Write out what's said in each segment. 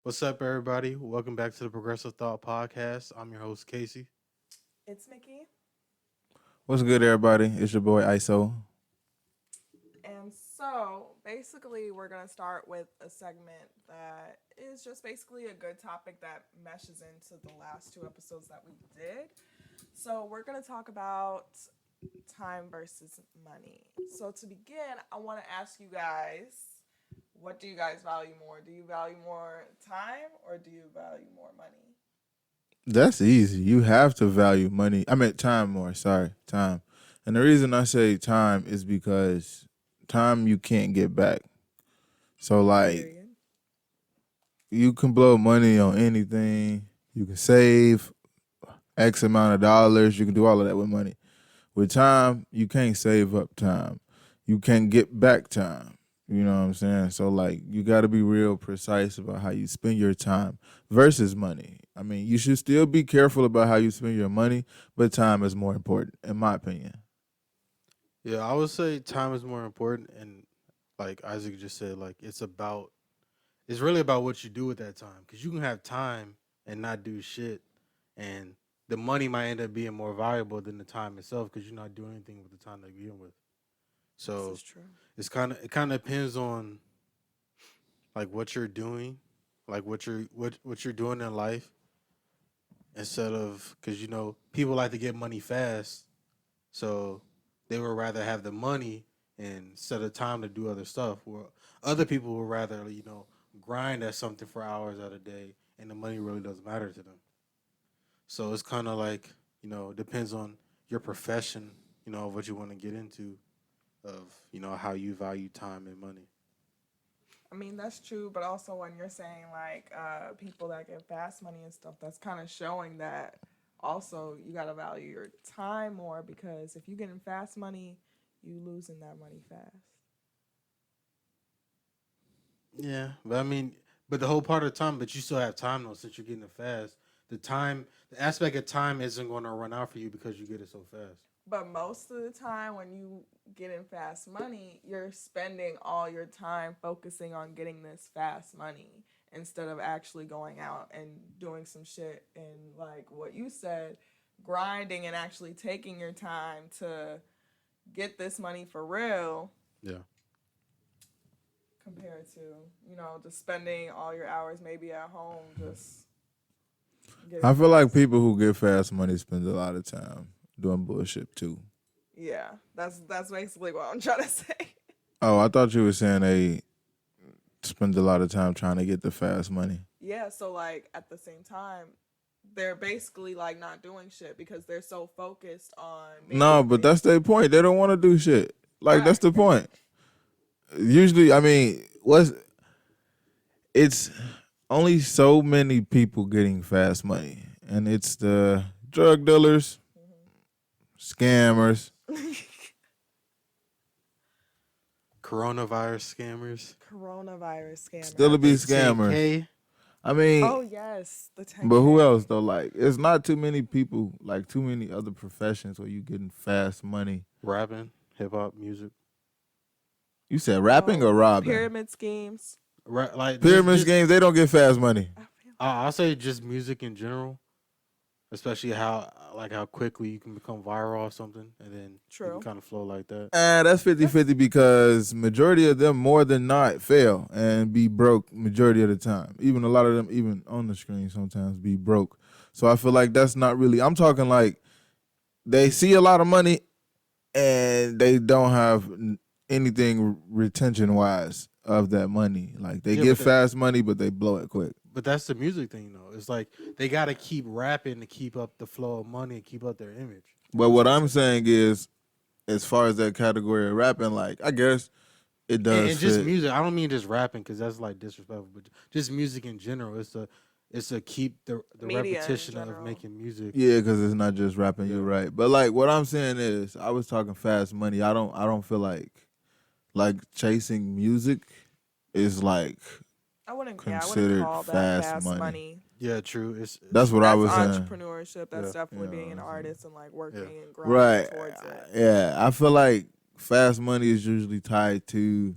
What's up, everybody? Welcome back to the Progressive Thought Podcast. I'm your host, Casey. It's Mickey. What's good, everybody? It's your boy ISO. And so basically, we're going to start with a segment that is just basically a good topic that meshes into the last two episodes that we did. So, we're going to talk about time versus money. So, to begin, I want to ask you guys, what do you guys value more? Do you value more time or do you value more money? That's easy. You have to value money. I meant time more. Sorry, time. And the reason I say time is because time you can't get back. So, like, Period. you can blow money on anything. You can save X amount of dollars. You can do all of that with money. With time, you can't save up time. You can't get back time. You know what I'm saying? So, like, you got to be real precise about how you spend your time versus money. I mean, you should still be careful about how you spend your money, but time is more important, in my opinion. Yeah, I would say time is more important, and like Isaac just said, it's really about what you do with that time. Because you can have time and not do shit, and the money might end up being more valuable than the time itself because you're not doing anything with the time to begin with. This So is true. it kind of depends on like what you're doing, like what you're doing in life, instead of because people like to get money fast. So they would rather have the money and set of time to do other stuff. Where other people would rather, grind at something for hours out of the day and the money really doesn't matter to them. So it's kind of like, depends on your profession, of what you want to get into, of, how you value time and money. I mean, that's true, but also when you're saying like people that get fast money and stuff, that's kind of showing that also you got to value your time more because if you get in fast money, you losing that money fast. Yeah. But the whole part of the time, but you still have time though, since you're getting it fast. The aspect of time isn't going to run out for you because you get it so fast. But most of the time when you get in fast money, you're spending all your time focusing on getting this fast money instead of actually going out and doing some shit and like what you said, grinding and actually taking your time to get this money for real Yeah. compared to, just spending all your hours maybe at home just getting I feel like fast. people who get fast money spend a lot of time doing bullshit, too. Yeah, that's basically what I'm trying to say. Oh, I thought you were saying they spend a lot of time trying to get the fast money. Yeah, so like at the same time, they're basically like not doing shit because they're so focused on No, making but that's things their point. They don't want to do shit. Like, right. that's the point. Usually, I mean, it's only so many people getting fast money, and it's the drug dealers, scammers. Coronavirus scammers. Coronavirus Still to scammers. be The scammers. 10K. I mean, Oh yes, the but who else 10K. though? Like, it's not too many people, like too many other professions where you getting fast money. Rapping, hip hop, music. You said rapping or robbing? Pyramid schemes. Like Pyramid just schemes, they don't get fast money. I feel I'll say just music in general, especially how quickly you can become viral or something, and then you can true. kind of flow like that. That's 50 That's 50 because majority of them more than not fail and be broke majority of the time. Even a lot of them, even on the screen, sometimes be broke. So I feel like that's not really. I'm talking like they see a lot of money and they don't have anything retention wise of that money. Like they Yeah, get fast money, but they blow it quick. but that's the music thing though. It's like they got to keep rapping to keep up the flow of money and keep up their image. But what I'm saying is, as far as that category of rapping, like I guess it And, does and just fit. music. I don't mean just rapping because that's like disrespectful, but just music in general. It's to keep the media in repetition of general. making music. Yeah, because it's not just rapping. Yeah. You're right. But like what I'm saying is, I was talking fast money. I don't feel like chasing music is like I wouldn't considered call that fast fast money. money. Yeah, true. That's what I That's was saying. entrepreneurship. That's Yeah. definitely You know being an what I'm saying? artist and like working Yeah. and grinding Right. towards it. Yeah. I feel like fast money is usually tied to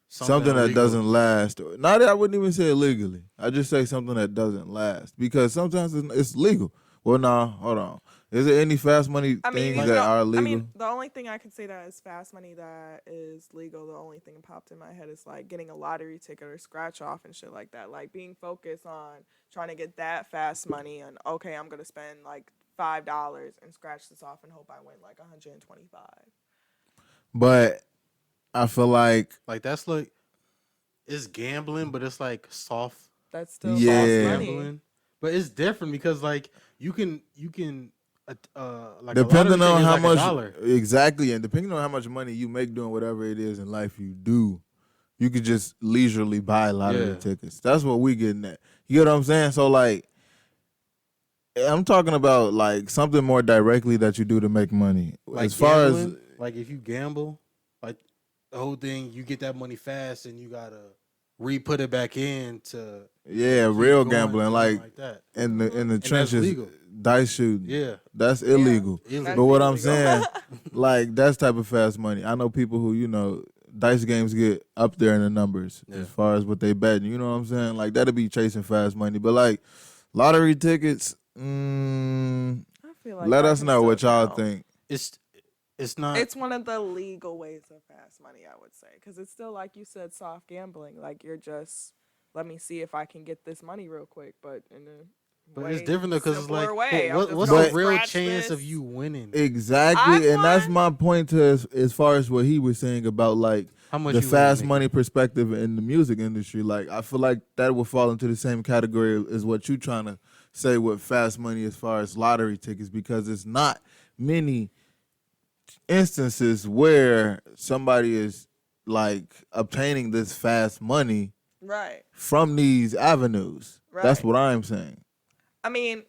something that illegal. doesn't last. Not that I wouldn't even say illegally. I just say something that doesn't last because sometimes it's legal. Well, nah, hold on. Is there any fast money things that are legal? the only thing I could say that is fast money that is legal, the only thing that popped in my head is like getting a lottery ticket or scratch off and shit like that. Like being focused on trying to get that fast money and okay, I'm gonna spend like $5 and scratch this off and hope I win like 125. But I feel like that's like it's gambling, but it's like soft That's still Yeah. fast money. gambling. But it's different because like you can like depending on how like much $1. exactly, and depending on how much money you make doing whatever it is in life you do, you could just leisurely buy lottery tickets. That's what we getting at. You get what I'm saying? So like, I'm talking about like something more directly that you do to make money. Like as far gambling, as like if you gamble, like the whole thing, you get that money fast and you gotta re-put it back in to keep real going, gambling, like that. in the that's trenches, legal. dice shooting. Yeah, That's illegal. illegal. But what I'm illegal. saying, like that's type of fast money. I know people who dice games get up there in the numbers as far as what they betting. You know what I'm saying? Like that'll be chasing fast money. But like lottery tickets, I feel like let that us can know what still y'all count. think. It's not. It's one of the legal ways of fast money, I would say, because it's still like you said, soft gambling. Like you're just let me see if I can get this money real quick, but in a But it's different though, because it's like, way. what's gonna the real scratch chance this. of you winning? Exactly, I and that's won. my point to as far as what he was saying about like How much the you fast make? money perspective in the music industry. Like I feel like that would fall into the same category as what you trying to say with fast money as far as lottery tickets, because it's not many instances where somebody is like obtaining this fast money Right. from these avenues. That's Right. what I'm saying. I mean,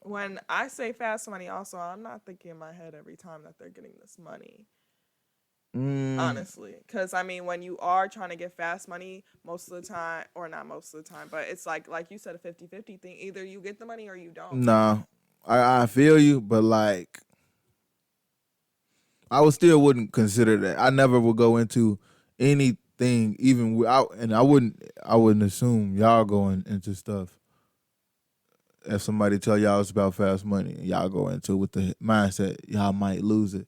when I say fast money, also, I'm not thinking in my head every time that they're getting this money. Honestly, because I mean, when you are trying to get fast money, most of the time, or not most of the time, but it's like you said, a 50-50 thing. Either you get the money or you don't. Nah, I feel you, but like I wouldn't consider that. I never would go into anything even without, and I wouldn't assume y'all going into stuff. If somebody tell y'all it's about fast money, and y'all go into it with the mindset y'all might lose it,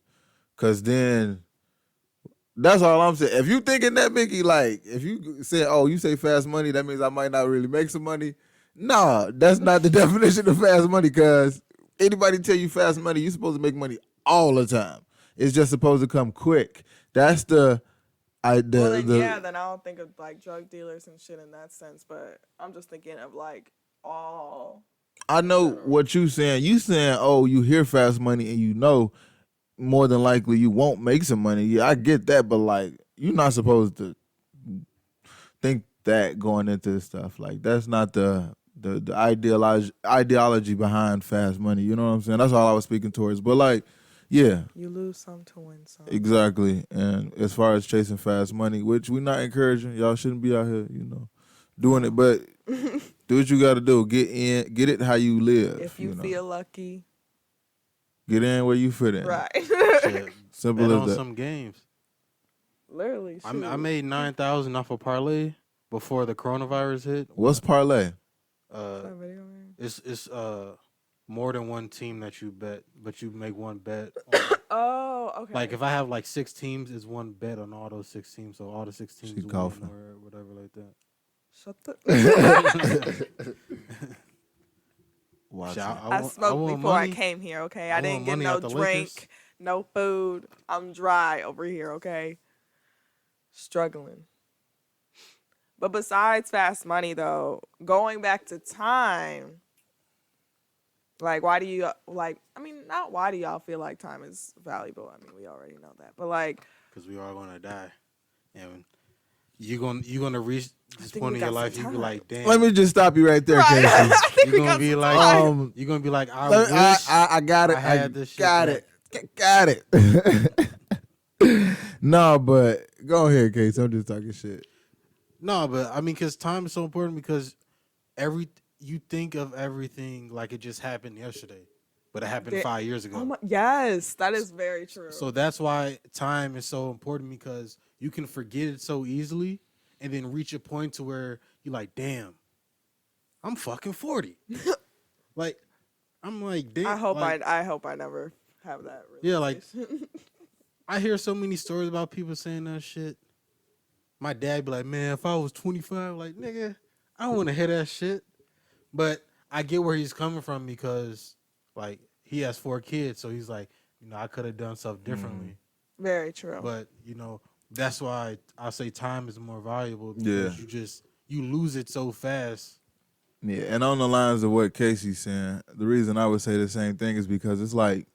cause then that's all I'm saying. If you thinking that, Mickey, like if you say, oh, you say fast money, that means I might not really make some money. No, that's not the definition of fast money. Cause anybody tell you fast money, you supposed to make money all the time. It's just supposed to come quick. That's then I don't think of like drug dealers and shit in that sense, but I'm just thinking of like all. I know what you saying. You saying, oh, you hear fast money and you know more than likely you won't make some money. Yeah, I get that, but like you're not supposed to think that going into this stuff. Like that's not the ideology behind fast money. You know what I'm saying? That's all I was speaking towards. But like, yeah. You lose some to win some. Exactly. And as far as chasing fast money, which we're not encouraging, y'all shouldn't be out here, doing it. But do what you got to do. Get it how you live. If you feel lucky. Get in where you fit in. Right. Simple Bet as on that. some games. Literally, shoot. I made 9,000 off a parlay before the coronavirus hit. What's parlay? It's more than one team that you bet, but you make one bet. Oh, okay. Like if I have like 6 teams, it's one bet on all those 6 teams. So all the 6 teams win or whatever like that. Shut the. Watch I smoked before I came here, okay? I didn't get no drink, no food. I'm dry over here, okay? Struggling. But besides fast money, though, going back to time, like, why do you, like, I mean, not why do y'all feel like time is valuable? I mean, we already know that. But, like. Because we are going to die. And you're gonna reach this point in your life, you be like, damn. Let me just stop you right there, Casey. You're gonna be like, I wish I got it. I had this shit. Got it. No, but go ahead, Casey. I'm just talking shit. No, but I mean, because time is so important because you think of everything like it just happened yesterday, but it happened 5 years ago. Yes, that is very true. So that's why time is so important because you can forget it so easily, and then reach a point to where you're like, damn, I'm fucking 40. Like, I'm like, damn. I hope I never have that Yeah, like, realization. I hear so many stories about people saying that shit. My dad be like, man, if I was 25, like, nigga, I don't want to hear that shit. But I get where he's coming from because, like, he has 4 kids. So he's like, I could have done stuff differently. Very true. But, that's why I say time is more valuable Yeah. because you lose it so fast. Yeah, and on the lines of what Casey's saying, the reason I would say the same thing is because it's like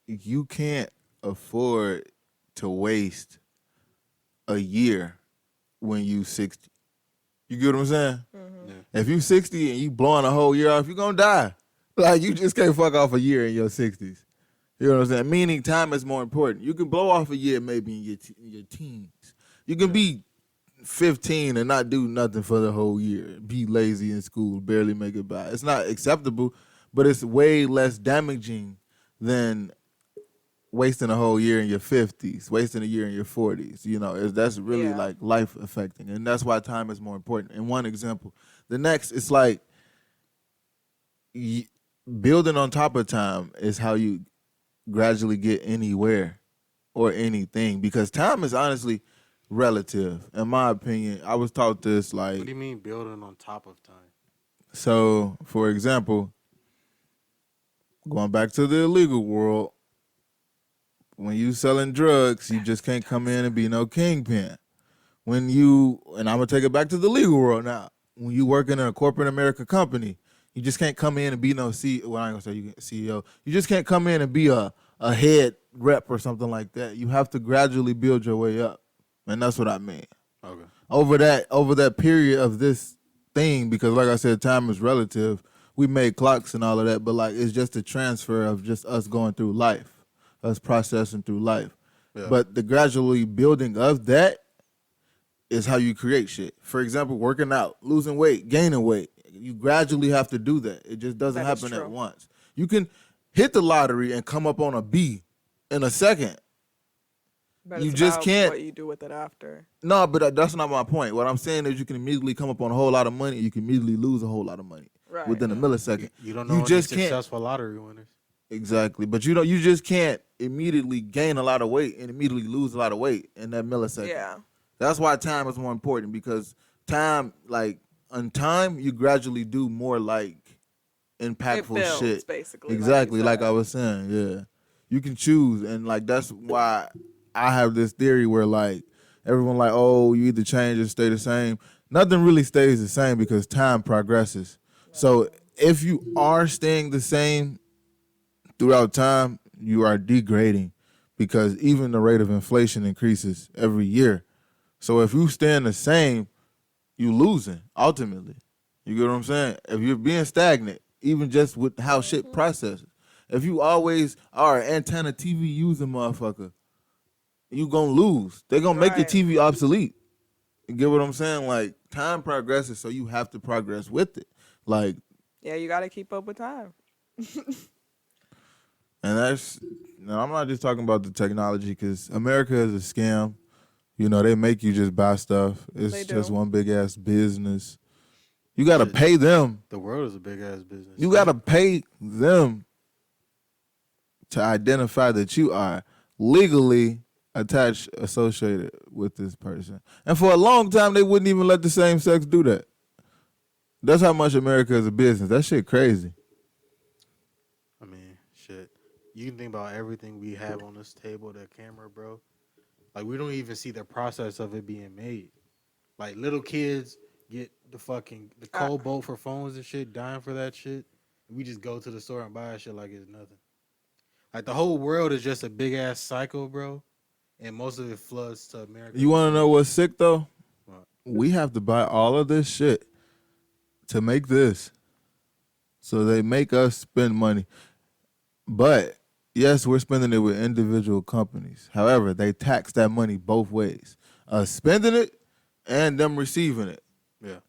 you can't afford to waste a year when you 60. You get what I'm saying? Mm-hmm. Yeah. If you 60 and you blowing a whole year off, you're going to die. Like, you just can't fuck off a year in your 60s. You know what I'm saying? Meaning time is more important. You can blow off a year maybe in your teens. You can be 15 and not do nothing for the whole year. Be lazy in school, barely make it by. It's not acceptable, but it's way less damaging than wasting a whole year in your 50s, wasting a year in your 40s. That's really like life affecting. And that's why time is more important. And one example. The next, it's like building on top of time is how you gradually get anywhere or anything, because time is honestly relative. In my opinion, I was taught this like. What do you mean building on top of time? So, for example, going back to the illegal world, when you selling drugs, you just can't come in and be no kingpin. And I'm gonna take it back to the legal world now. When you work in a corporate America company, you just can't come in and be no CEO. Well, I ain't gonna say you CEO. You just can't come in and be a head rep or something like that. You have to gradually build your way up, and that's what I mean. Okay. Over that period of this thing, because like I said, time is relative. We made clocks and all of that, but like it's just a transfer of just us going through life, us processing through life. Yeah. But the gradually building of that is how you create shit. For example, working out, losing weight, gaining weight. You gradually have to do that. It just doesn't happen at once. You can hit the lottery and come up on a B in a second. But You it's just about can't. what you do with it after. No, but that's not my point. What I'm saying is you can immediately come up on a whole lot of money. You can immediately lose a whole lot of money within a millisecond. You don't know just any successful lottery winners. Exactly. But you just can't immediately gain a lot of weight and immediately lose a lot of weight in that millisecond. Yeah. That's why time is more important, because time, like, on time, you gradually do more, like, impactful it builds, shit. Basically. Exactly, like I was saying, yeah. You can choose, and, like, that's why I have this theory where, like, everyone like, oh, you either change or stay the same. Nothing really stays the same because time progresses. So if you are staying the same throughout time, you are degrading, because even the rate of inflation increases every year. So if you staying the same, you losing ultimately. You get what I'm saying? If you're being stagnant, even just with how shit processes, if you always are an antenna TV using motherfucker, you gonna lose. They gonna make your TV obsolete. You get what I'm saying? Like, time progresses, so you have to progress with it. Like, yeah, you got to keep up with time. and I'm not just talking about the technology, because America is a scam. They make you just buy stuff. It's just one big ass business. You got to pay them. The world is a big ass business. You got to pay them to identify that you are legally attached, associated with this person. And for a long time, they wouldn't even let the same sex do that. That's how much America is a business. That shit crazy. I mean, shit. You can think about everything we have on this table, the camera, bro. Like, we don't even see the process of it being made. Like, little kids get the cold bolt for phones and shit, dying for that shit. We just go to the store and buy that shit like it's nothing. Like, the whole world is just a big ass cycle, bro. And most of it floods to America. You want to know what's sick, though? What? We have to buy all of this shit to make this. So they make us spend money. But yes, we're spending it with individual companies. However, they tax that money both ways. Spending it and them receiving it. Yeah.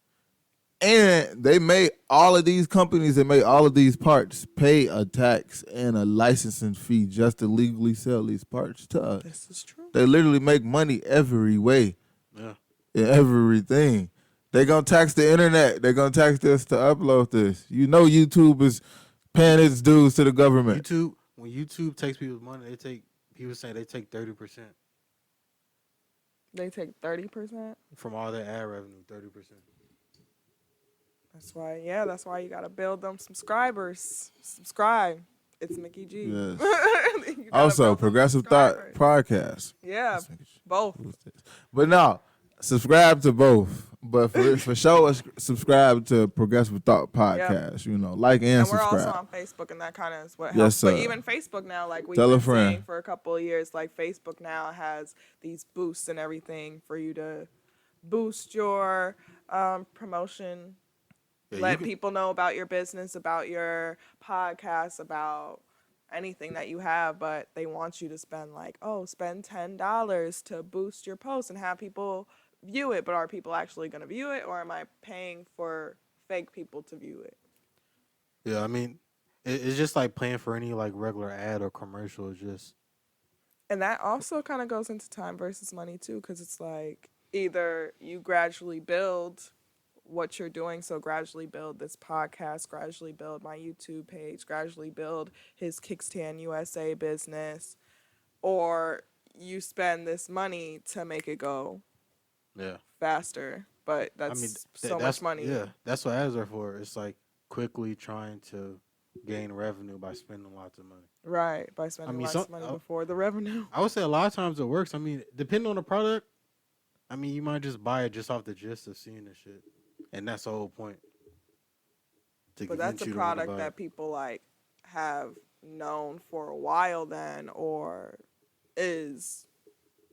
And they made all of these companies that made all of these parts pay a tax and a licensing fee just to legally sell these parts to us. This is true. They literally make money every way, Yeah. in everything. They gonna tax the internet. They gonna tax this to upload this. You know, YouTube is paying its dues to the government. When YouTube takes people's money, people say they take 30% They take 30%. from all their ad revenue. 30%. That's why you gotta build them subscribers. Subscribe. It's Mickey G. Yes. You gotta Also, build them Progressive Thought subscribers. Podcast. Yeah, both. But no, subscribe to both. But for sure, subscribe to Progressive Thought Podcast. You know, like and And we're subscribe. also on Facebook, and that kind of is what helps. Yes, sir. But even Facebook now, like we've Tell a been friend. saying for a couple of years, like Facebook now has these boosts and everything for you to boost your promotion. Yeah, Let people know about your business, about your podcast, about anything that you have, but they want you to spend spend $10 to boost your post and have people view it. But are people actually going to view it, or am I paying for fake people to view it? Yeah, I mean, it's just like paying for any like regular ad or commercial. It's just And that also kind of goes into time versus money too, because it's like either you gradually build what you're doing, so gradually build this podcast, gradually build my YouTube page, gradually build his Kickstand USA business, or you spend this money to make it go faster. But that's much money. Yeah, that's what ads are for. It's like quickly trying to gain revenue by spending lots of money. Right, by spending lots of money before the revenue. I would say a lot of times it works. I mean, depending on the product, I mean, you might just buy it just off the gist of seeing the shit. And that's the whole point. But that's a product that people like have known for a while then, or is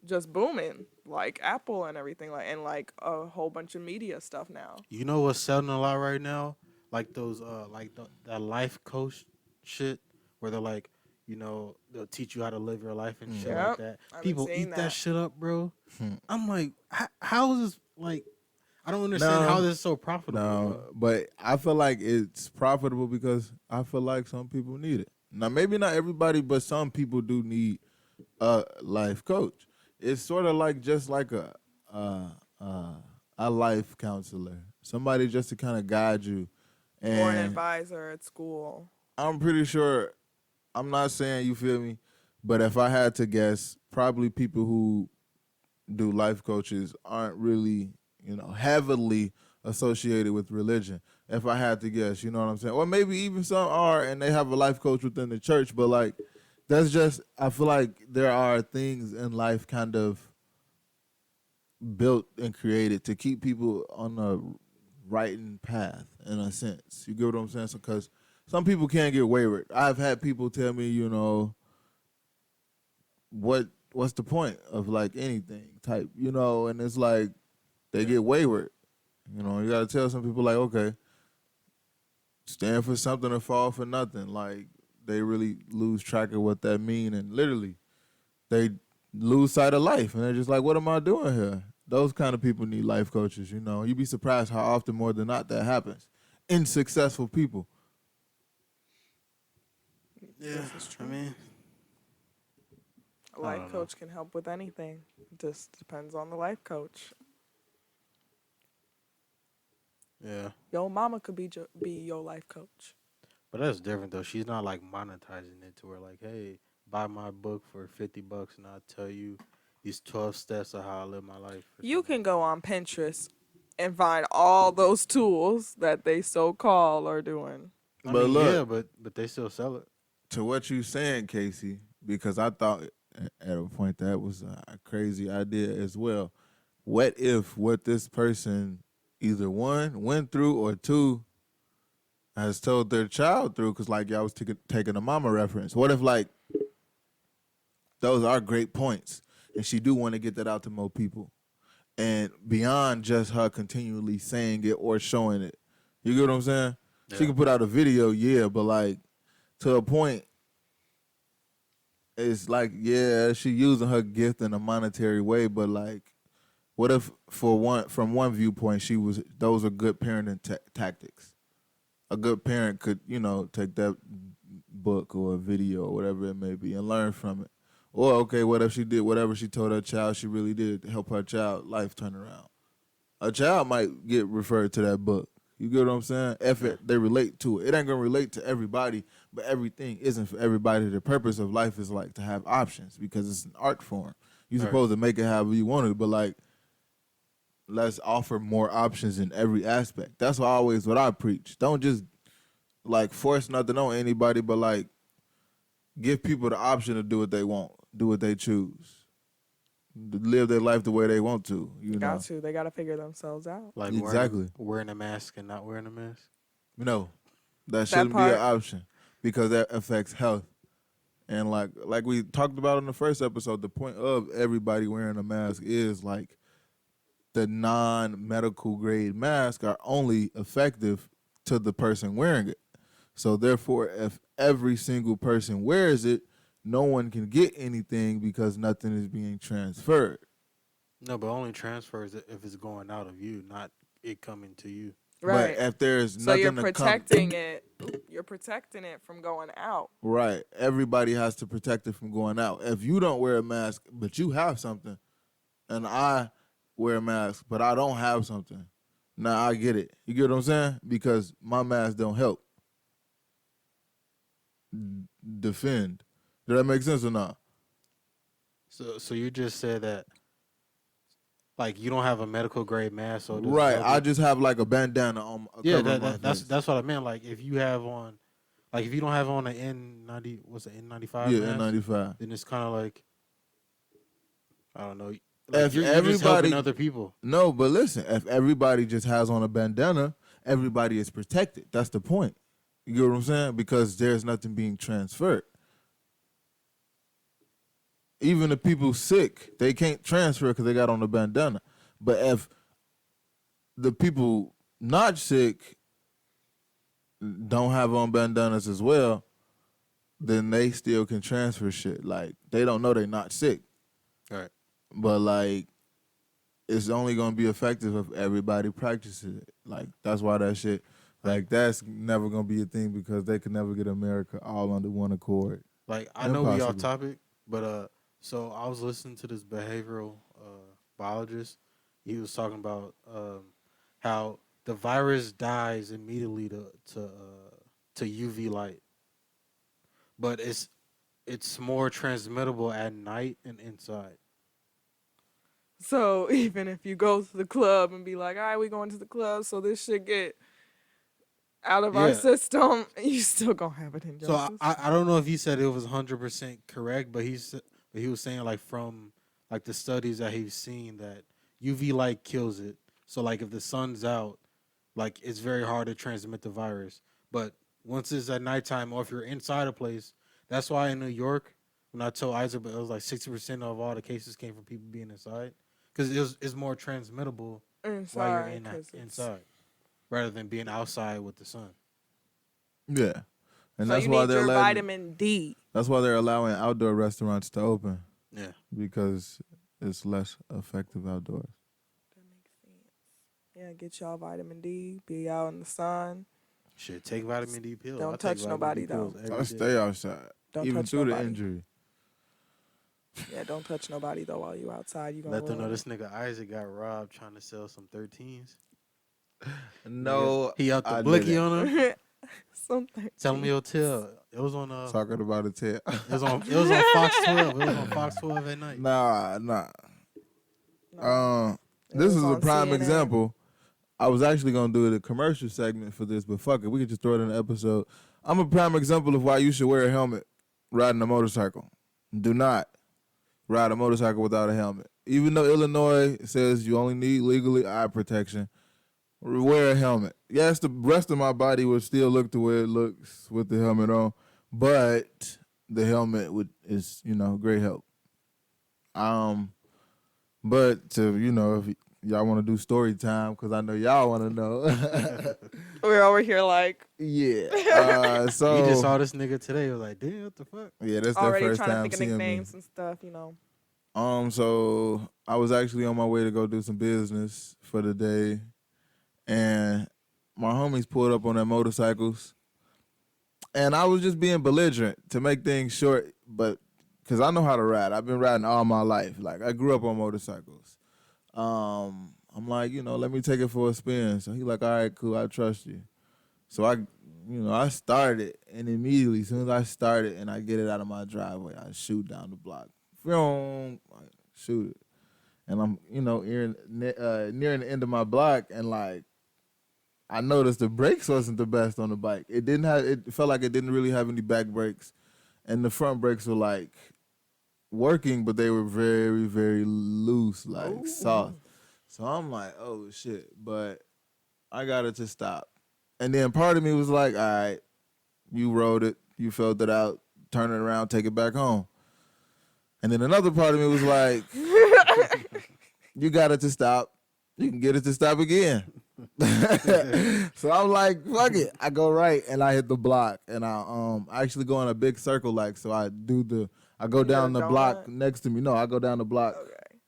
just booming, like Apple and everything, and a whole bunch of media stuff now. You know what's selling a lot right now? Like those that life coach shit where they're like, you know, they'll teach you how to live your life and shit like that. People eat that shit up, bro. I'm like, how is this like? I don't understand how this is so profitable. No, but I feel like it's profitable because I feel like some people need it. Now, maybe not everybody, but some people do need a life coach. It's sort of like just like a life counselor, somebody just to kind of guide you. And or an advisor at school. I'm pretty sure, I'm not saying, you feel me, but if I had to guess, probably people who do life coaches aren't really, you know, heavily associated with religion. If I had to guess, you know what I'm saying? Or maybe even some are and they have a life coach within the church, but like that's just, I feel like there are things in life kind of built and created to keep people on the right path in a sense. You get what I'm saying? So, because some people can't get wayward. I've had people tell me, you know, what's the point of like anything type, you know, and it's like they get wayward. You know, you got to tell some people like, okay, stand for something or fall for nothing. Like they really lose track of what that mean, and literally they lose sight of life, and they're just like, what am I doing here? Those kind of people need life coaches, you know. You'd be surprised how often more than not that happens in successful people. Yeah, I mean, a life coach can help with anything. It just depends on the life coach. Yeah. Your mama could be your life coach. But that's different though. She's not like monetizing it to where like, hey, buy my book for $50 and I'll tell you these 12 steps of how I live my life. You can go on Pinterest and find all those tools that they so-called are doing. I mean, look, yeah, but they still sell it. To what you saying, Casey, because I thought at a point that was a crazy idea as well. What if what this person either one went through or two has told their child through? Because like y'all was taking a mama reference. What if like those are great points, and she do want to get that out to more people, and beyond just her continually saying it or showing it, you get what I'm saying? Yeah. She can put out a video, yeah, but like to a point, it's like, yeah, she using her gift in a monetary way, but like What if from one viewpoint those are good parenting tactics. A good parent could, take that book or a video or whatever it may be and learn from it. Or okay, what if she did whatever she told her child she really did to help her child life turn around? A child might get referred to that book. You get what I'm saying? They relate to it. It ain't gonna relate to everybody, but everything isn't for everybody. The purpose of life is like to have options because it's an art form. You're supposed to make it however you want it, but like let's offer more options in every aspect. That's what I preach. Don't just like force nothing on anybody, but like give people the option to do what they want, do what they choose, to live their life the way they want to. They got to figure themselves out. Like exactly wearing a mask and not wearing a mask. No, that shouldn't be an option because that affects health. And like we talked about in the first episode, the point of everybody wearing a mask is like the non-medical grade masks are only effective to the person wearing it. So therefore, if every single person wears it, no one can get anything because nothing is being transferred. No, but only transfers if it's going out of you, not it coming to you. Right. But if there's so nothing you're to protecting it. You're protecting it from going out. Right. Everybody has to protect it from going out. If you don't wear a mask, but you have something, and I wear a mask, but I don't have something, now I get it. You get what I'm saying? Because my mask don't help defend. Does that make sense or not? So you just said that, like, you don't have a medical grade mask, so right. I just have like a bandana on. That's what I meant. Like, if you have on, like, if you don't have on an N90, what's it, N95? Yeah, mask, N95. Then it's kind of like, I don't know. Like, if you're just helping other people. No, but listen, if everybody just has on a bandana, everybody is protected. That's the point. You get what I'm saying? Because there's nothing being transferred. Even the people sick, they can't transfer because they got on the bandana. But if the people not sick don't have on bandanas as well, then they still can transfer shit. Like, they don't know they're not sick. Right. But, like, it's only going to be effective if everybody practices it. Like, that's why that shit, like, that's never going to be a thing because they can never get America all under one accord. Like, I know we off topic, but, so I was listening to this behavioral biologist. He was talking about how the virus dies immediately to UV light, but it's more transmittable at night and inside. So even if you go to the club and be like, all right, we going to the club, so this should get out of our system, you still gonna have it in your system. I don't know if he said it was 100% correct, but he was saying, like, from like the studies that he's seen, that UV light kills it. So like if the sun's out, like, it's very hard to transmit the virus. But once it's at nighttime or if you're inside a place, that's why in New York, when I told Isaac, it was like 60% of all the cases came from people being inside. Because it's more transmittable while you're inside rather than being outside with the sun. Yeah. And so that's you why need they're your vitamin D. That's why they're allowing outdoor restaurants to open. Yeah. Because it's less effective outdoors. That makes sense. Yeah, get y'all vitamin D. Be out in the sun. Shit, take vitamin D pills. Don't touch nobody, though. I stay outside. Don't even touch through nobody. the injury. Yeah, don't touch nobody, though, while you outside. You gonna let them know this nigga Isaac got robbed trying to sell some 13s. No. He out the blicky on him. Something. Tell him your tail. It was on talking about a tail. It was on Fox 12. It was on Fox 12 at night. Nah. No. This is a prime CNN. example. I was actually gonna do the commercial segment for this, but fuck it, we could just throw it in the episode. I'm a prime example of why you should wear a helmet riding a motorcycle. Do not ride a motorcycle without a helmet. Even though Illinois says you only need legally eye protection, wear a helmet. Yes, the rest of my body would still look the way it looks with the helmet on, but the helmet is great help. But to if y'all want to do story time, because I know y'all want to know. We're over here like, yeah. So we just saw this nigga today. I was like, damn, what the fuck? Yeah, that's their already first trying to time think of seeing nicknames me. and stuff, So I was actually on my way to go do some business for the day, and my homies pulled up on their motorcycles, and I was just being belligerent to make things short, but because I know how to ride. I've been riding all my life. Like, I grew up on motorcycles. I'm like, let me take it for a spin. So he like, all right, cool, I trust you. So I started, and immediately, as soon as I started and I get it out of my driveway, I shoot down the block. Vroom, I shoot it. And I'm, nearing the end of my block, and like, I noticed the brakes wasn't the best on the bike. It felt like it didn't really have any back brakes, and the front brakes were like working, but they were very, very loose, like soft. So I'm like, oh shit, but I got it to stop. And then part of me was like, all right, you rode it, you felt it out, turn it around, take it back home. And then another part of me was like, you got it to stop. You can get it to stop again. So I'm like, fuck it. I go right and I hit the block, and I actually go in a big circle, like, so I go down the block next to me. No, I go down the block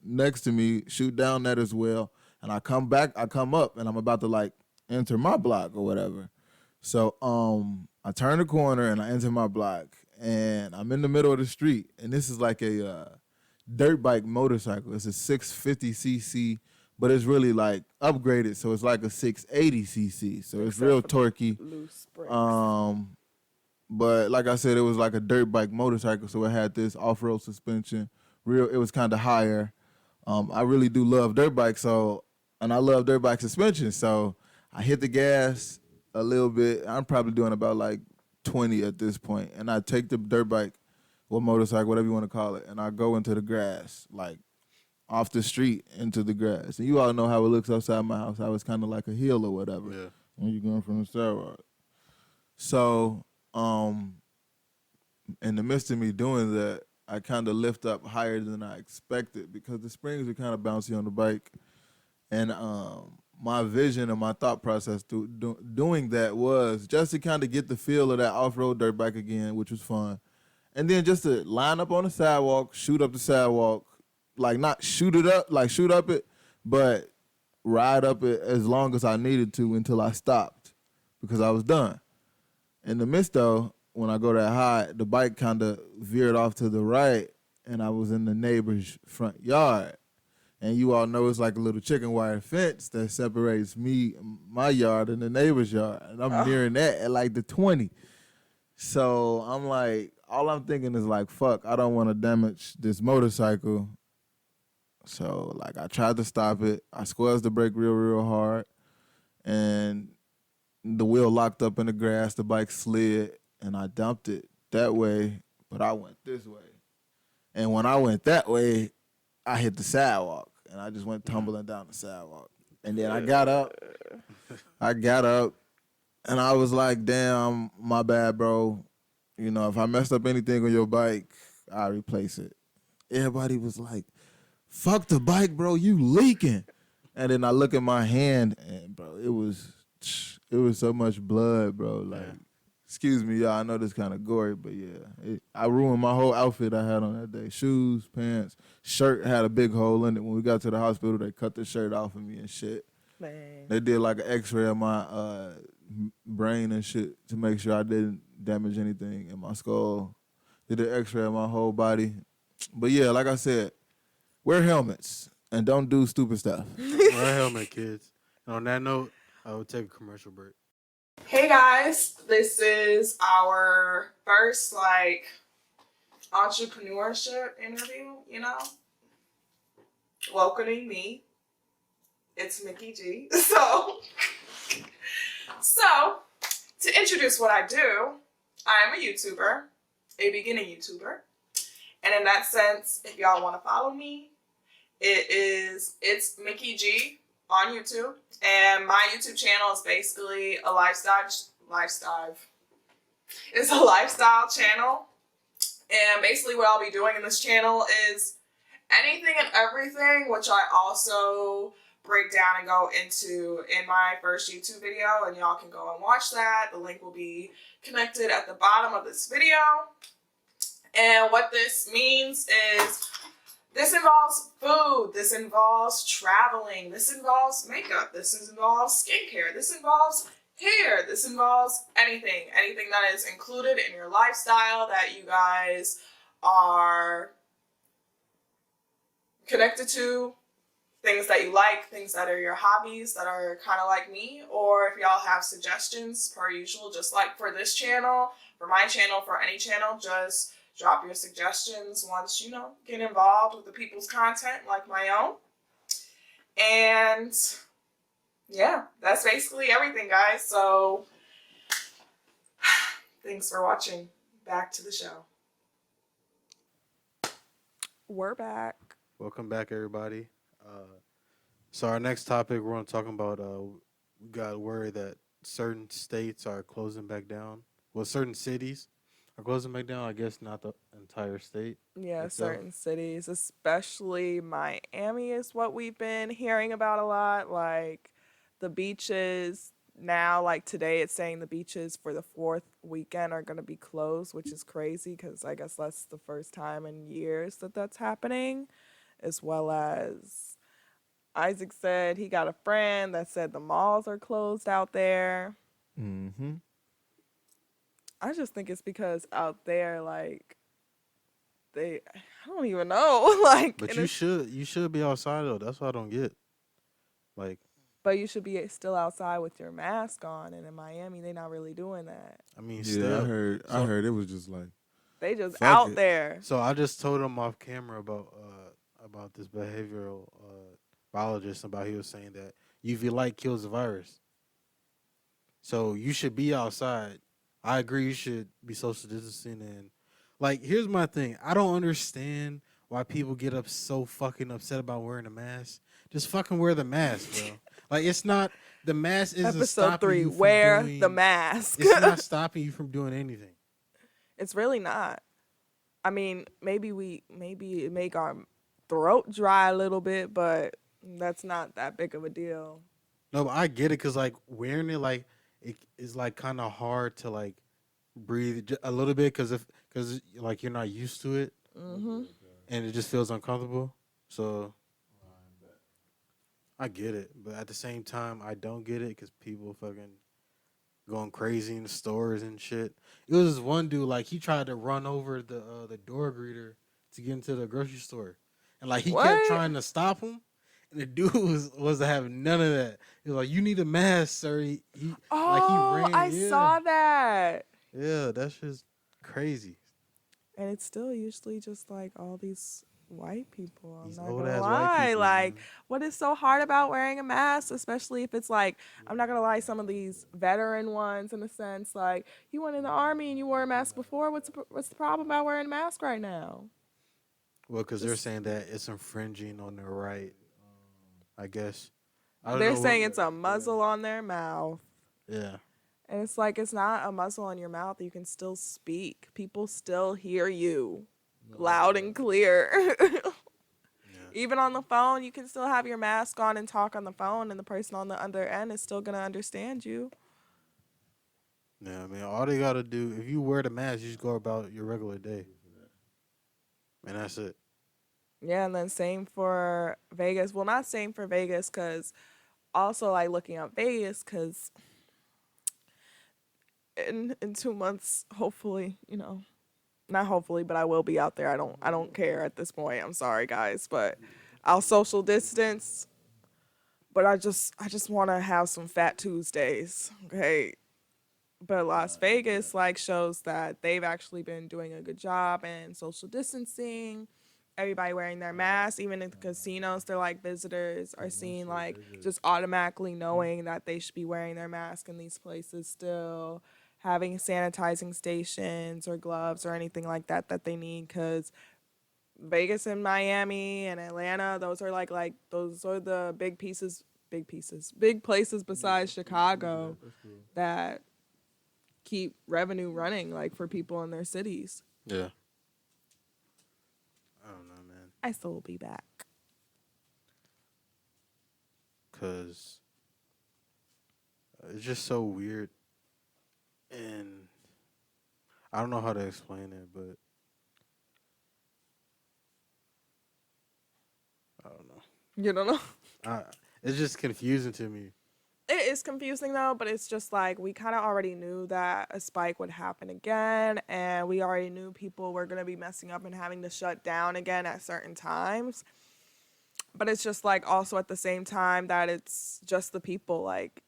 next to me, shoot down that as well, and I come up, and I'm about to like enter my block or whatever. So I turn the corner and I enter my block, and I'm in the middle of the street, and this is like a dirt bike motorcycle. It's a 650cc, but it's really like upgraded, so it's like a 680cc. So it's real torquey. Loose brakes. But like I said, it was like a dirt bike motorcycle, so it had this off-road suspension. It was kind of higher. I really do love dirt bikes, and I love dirt bike suspension. So I hit the gas a little bit. I'm probably doing about like 20 at this point, and I take the dirt bike or motorcycle, whatever you want to call it, and I go into the grass, like off the street into the grass. And you all know how it looks outside my house. How it's kind of like a hill or whatever. Yeah. When you're going from the sidewalk. So, in the midst of me doing that, I kind of lift up higher than I expected because the springs are kind of bouncy on the bike. And my vision and my thought process doing that was just to kind of get the feel of that off-road dirt bike again, which was fun. And then just to line up on the sidewalk, shoot up the sidewalk, like not shoot up it, but ride up it as long as I needed to until I stopped because I was done. In the midst though, when I go that high, the bike kind of veered off to the right, and I was in the neighbor's front yard. And you all know it's like a little chicken wire fence that separates my yard, and the neighbor's yard. And I'm nearing that at like the 20. So I'm like, all I'm thinking is like, fuck, I don't want to damage this motorcycle. So like I tried to stop it. I squeezed the brake real, real hard. And the wheel locked up in the grass. The bike slid, and I dumped it that way, but I went this way. And when I went that way, I hit the sidewalk, and I just went tumbling down the sidewalk. And then I got up, and I was like, damn, my bad, bro. If I messed up anything on your bike, I'll replace it. Everybody was like, fuck the bike, bro, you leaking. And then I look at my hand, and bro, it was so much blood, bro. Like, excuse me, y'all, I know this kind of gory, but yeah. I ruined my whole outfit I had on that day. Shoes, pants, shirt had a big hole in it. When we got to the hospital, they cut the shirt off of me and shit. Man. They did like an x-ray of my brain and shit to make sure I didn't damage anything in my skull. Did an x-ray of my whole body. But yeah, like I said, wear helmets and don't do stupid stuff. Wear a helmet, kids. And on that note, I will take a commercial break. Hey guys, this is our first entrepreneurship interview, welcoming me. ItsMikiG. So to introduce what I do, I am a YouTuber, a beginning YouTuber. And in that sense, if y'all want to follow me, it's ItsMikiG on YouTube. And my YouTube channel is basically a lifestyle. It's a lifestyle channel. And basically what I'll be doing in this channel is anything and everything, which I also break down and go into in my first YouTube video, and y'all can go and watch that. The link will be connected at the bottom of this video. And what this means is This involves food. This involves traveling. This involves makeup. This involves skincare. This involves hair. This involves anything. Anything that is included in your lifestyle that you guys are connected to. Things that you like, things that are your hobbies that are kind of like me, or if y'all have suggestions, per usual, just like for this channel, for my channel, for any channel, just drop your suggestions once, get involved with the people's content like my own. And yeah, that's basically everything, guys. So thanks for watching. Back to the show. We're back. Welcome back, everybody. So our next topic, we're going to talk about. We got word that certain states are closing back down. Well, certain cities are closing back down. I guess not the entire state. Yeah, itself. certain cities, especially Miami, is what we've been hearing about a lot. Like the beaches now, like today, it's saying the beaches for the fourth weekend are going to be closed, which is crazy because I guess that's the first time in years that that's happening, as well as Isaac said he got a friend that said the malls are closed out there. Mm-hmm. I just think it's because out there, like, I don't even know. Like, But you should be outside though. That's what I don't get. Like, but you should be still outside with your mask on, and in Miami, they're not really doing that. I mean, Yeah, still. I heard it was just like They just fuck out it. there. So I just told him off camera about this behavioral biologist about he was saying that UV light kills the virus. So you should be outside. I agree you should be social distancing and like here's my thing. I don't understand why people get up so fucking upset about wearing a mask. Just fucking wear the mask, bro. Like it's not the mask isn't Episode stopping 3, you from wear doing, the mask. It's not stopping you from doing anything. It's really not. I mean, maybe it make our throat dry a little bit, but that's not that big of a deal. No, but I get it because like wearing it like it is like kind of hard to like breathe a little bit because like you're not used to it and it just feels uncomfortable. So I get it, but at the same time I don't get it because people fucking going crazy in the stores and shit. It was this one dude like he tried to run over the door greeter to get into the grocery store, and like he kept What? trying to stop him. And the dude was to have none of that. He was like, "You need a mask, sir." He like he ran. I Yeah, saw that. yeah, that's just crazy. And it's still usually just like all these white people. I'm These not old gonna ass white lie. people, Like, man. what is so hard about wearing a mask, especially if it's like, I'm not gonna lie, some of these veteran ones, in a sense, like you went in the army and you wore a mask before. What's the problem about wearing a mask right now? Well, because they're Just, saying that it's infringing on their right. I guess I don't they're know. saying it's a muzzle on their mouth. Yeah, And it's like, it's not a muzzle on your mouth. You can still speak. People still hear you loud and clear. Even on the phone, you can still have your mask on and talk on the phone, and the person on the other end is still going to understand you. yeah. I mean, all they gotta do if you wear the mask, you just go about your regular day, and that's it. Yeah, and then same for Vegas. Well, not same for Vegas, because also like looking at Vegas, because in 2 months, hopefully, not hopefully, but I will be out there. I don't care at this point. I'm sorry, guys, but I'll social distance. But I just want to have some Fat Tuesdays, okay? But Las Vegas like shows that they've actually been doing a good job in social distancing. Everybody wearing their masks, even in the casinos, they're like visitors are seen like just automatically knowing that they should be wearing their mask in these places still, having sanitizing stations or gloves or anything like that that they need, because Vegas and Miami and Atlanta, those are those are the big places besides Chicago that keep revenue running like for people in their cities. Yeah, I don't know, man. I still will be back. Cause it's just so weird, and I don't know how to explain it, but You don't know. It's just confusing to me. It is confusing though, but it's just like we kind of already knew that a spike would happen again, and we already knew people were going to be messing up and having to shut down again at certain times. But it's just like also at the same time that it's just the people, like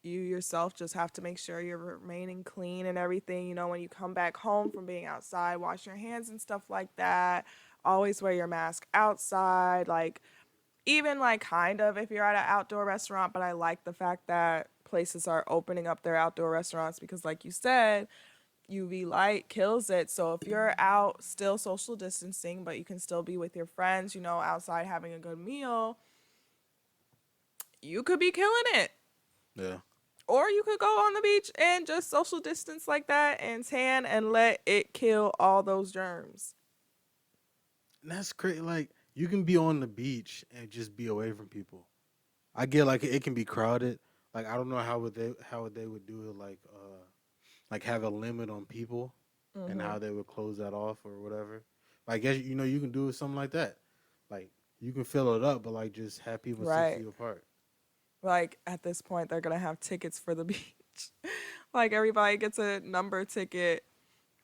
you yourself just have to make sure you're remaining clean and everything. You know, when you come back home from being outside, wash your hands and stuff like that. Always wear your mask outside. Like, even like kind of if you're at an outdoor restaurant, but I like the fact that places are opening up their outdoor restaurants because, like you said, UV light kills it. So if you're out still social distancing, but you can still be with your friends, you know, outside having a good meal, you could be killing it. Yeah. Or you could go on the beach and just social distance like that and tan and let it kill all those germs. And that's crazy. Like, you can be on the beach and just be away from people. I get like it can be crowded. Like, I don't know how they would do it. Like have a limit on people and how they would close that off or whatever. I guess you can do something like that. Like, you can fill it up, but like just have people 6 feet apart. Like, at this point, they're going to have tickets for the beach. Like, everybody gets a number ticket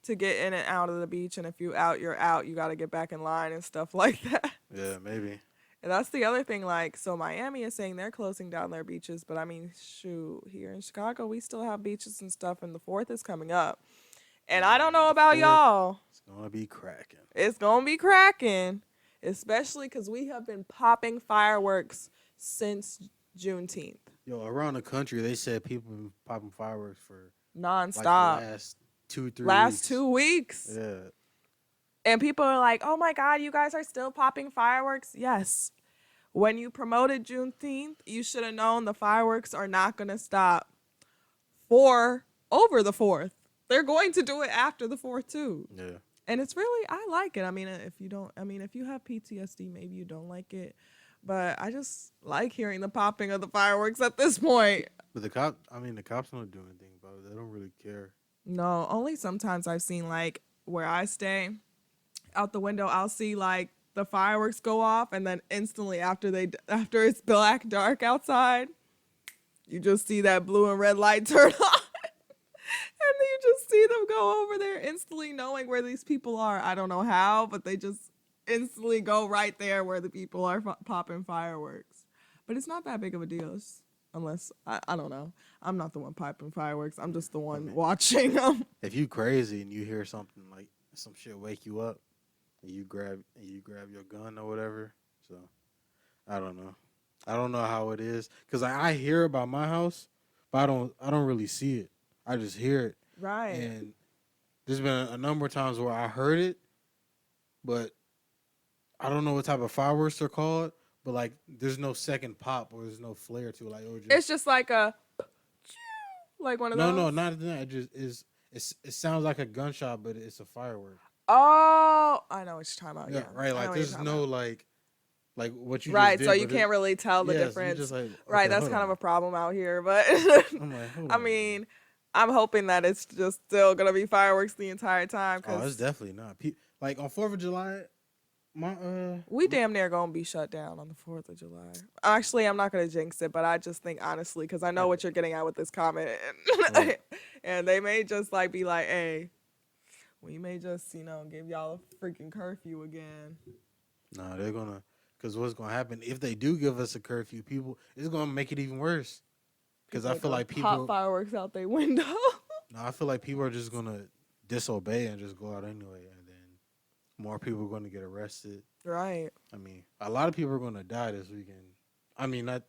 to get in and out of the beach. And if you out, you're out. You got to get back in line and stuff like that. Yeah, maybe. And that's the other thing. Like, so Miami is saying they're closing down their beaches. But, I mean, shoot, here in Chicago, we still have beaches and stuff. And the 4th is coming up. And I don't know about y'all. It's going to be cracking. It's going to be cracking. Especially because we have been popping fireworks since Juneteenth. Yo, around the country, they said people been popping fireworks for nonstop. Like last 2-3 last weeks. 2 weeks. Yeah. And people are like, oh my God, you guys are still popping fireworks? Yes. When you promoted Juneteenth, you should have known the fireworks are not going to stop for over the 4th. They're going to do it after the 4th too. Yeah. And it's really, I like it. I mean, if you have PTSD, maybe you don't like it. But I just like hearing the popping of the fireworks at this point. But the cops don't do anything about it. They don't really care. No, only sometimes I've seen, like, where I stay, out the window, I'll see, like, the fireworks go off, and then instantly after it's black dark outside, you just see that blue and red light turn on. And you just see them go over there instantly knowing where these people are. I don't know how, but they just instantly go right there where the people are popping fireworks. But it's not that big of a deal. Unless, I don't know. I'm not the one popping fireworks. I'm just the one watching them. If you crazy and you hear something like some shit wake you up, and you grab your gun or whatever. So, I don't know. I don't know how it is. Because I hear about my house, but I don't really see it. I just hear it. Right. And there's been a number of times where I heard it, but I don't know what type of fireworks they're called, but like there's no second pop or there's no flare to it. Like it's just like a like one of those. No, not that. It just is. It sounds like a gunshot, but it's a firework. Oh, I know what you're talking about. Yeah, right. Like there's no like what you right. Just did, so you can't really tell the difference. Just like, okay, right. That's kind of a problem out here, but I'm like, I mean, I'm hoping that it's just still gonna be fireworks the entire time. Oh, it's definitely not. Like on 4th of July. We damn near gonna be shut down on the 4th of July. Actually, I'm not gonna jinx it, but I just think honestly, because I know what you're getting at with this comment, and they may just like be like, "Hey, we may just give y'all a freaking curfew again." No, they're gonna, because what's gonna happen if they do give us a curfew? It's gonna make it even worse. Because I feel like people pop fireworks out their window. No, I feel like people are just gonna disobey and just go out anyway. More people are going to get arrested. Right. I mean, a lot of people are going to die this weekend. I mean, the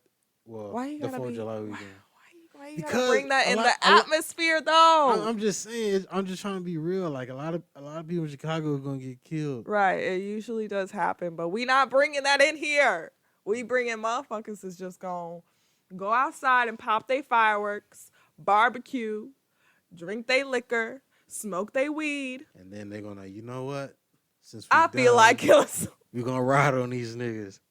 4th of July weekend. Why you gotta bring that in the atmosphere, though? I'm just saying. I'm just trying to be real. Like a lot of people in Chicago are going to get killed. Right. It usually does happen, but we not bringing that in here. We bringing motherfuckers is just going to go outside and pop their fireworks, barbecue, drink their liquor, smoke their weed. And then they're going to, you know what? Since I feel like we're gonna ride on these niggas.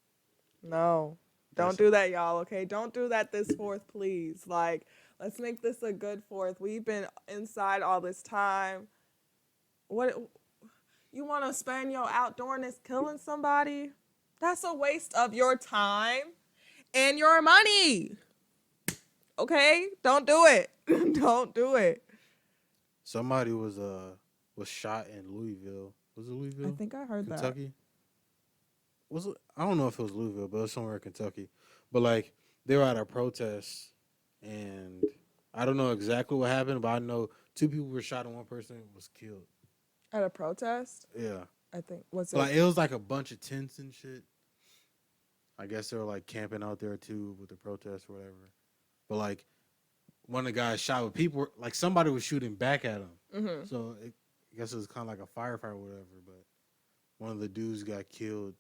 No, don't do that, y'all. Okay, don't do that this 4th, please. Like, let's make this a good 4th. We've been inside all this time. What you want to spend your outdoorness killing somebody? That's a waste of your time and your money. Okay? Don't do it. Don't do it. Somebody was shot in Louisville. Was it Louisville? I think I heard Kentucky? Was it? I don't know if it was Louisville, but it was somewhere in Kentucky. But like they were at a protest, and I don't know exactly what happened, but I know 2 people were shot and 1 person was killed. that. At a protest? Yeah, I think. Was it? like it was like a bunch of tents and shit. I guess they were like camping out there too with the protest or whatever. But like one of the guys shot, with people like somebody was shooting back at him. Mm-hmm. So I guess it was kind of like a firefight or whatever. But one of the dudes got killed,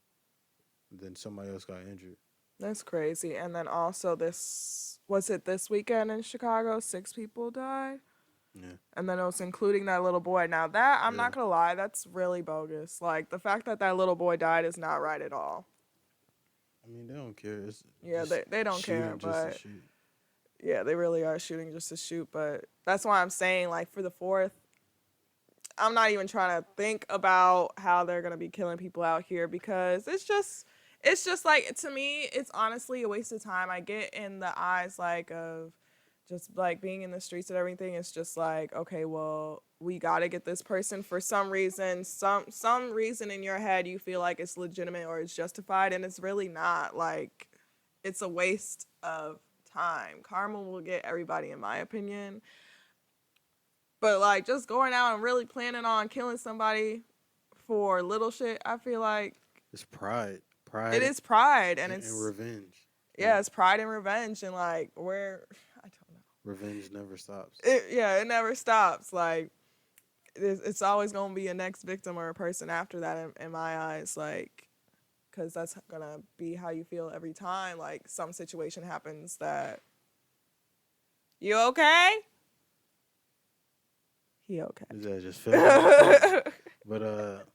and then somebody else got injured. That's crazy. And then also this weekend in Chicago, 6 people died. Yeah. And then it was including that little boy. Now that, I'm Yeah. not going to lie, that's really bogus. Like, the fact that that little boy died is not right at all. I mean, they don't care. It's Yeah, just they don't care, shooting just to but shoot. yeah, they really are shooting just to shoot. But that's why I'm saying, like, for the 4th, I'm not even trying to think about how they're going to be killing people out here, because it's just like, to me, it's honestly a waste of time. I get in the eyes, like, of just like being in the streets and everything. It's just like, okay, well, we got to get this person for some reason. Some reason in your head you feel like it's legitimate or it's justified, and it's really not. Like, it's a waste of time. Karma will get everybody, in my opinion. But like, just going out and really planning on killing somebody for little shit, I feel like It's pride. Pride. it is pride, and and it's revenge. yeah, it's pride and revenge, and like, where, I don't know. Revenge never stops. It never stops. Like, it's always gonna be a next victim or a person after that, in my eyes. Like, because that's gonna be how you feel every time. Like, some situation happens that, you okay? He okay. Is that just film? But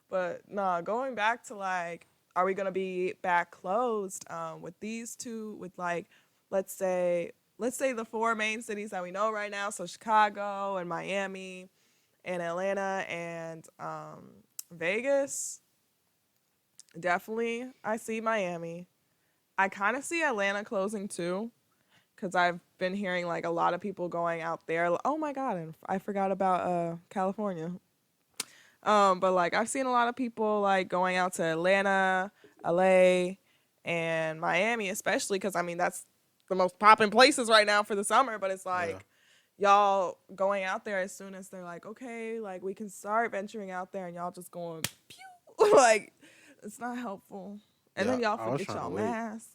But nah, going back to like, are we gonna be back closed with these two? With like, let's say the 4 main cities that we know right now. So Chicago and Miami, and Atlanta and Vegas. Definitely, I see Miami. I kind of see Atlanta closing too, because I've been hearing like a lot of people going out there. Oh my God, and I forgot about California. But like, I've seen a lot of people like going out to Atlanta, LA, and Miami, especially because, I mean, that's the most popping places right now for the summer. But it's like, y'all going out there as soon as they're like, okay, like, we can start venturing out there, and y'all just going pew. Like, it's not helpful. And then y'all forget y'all mask.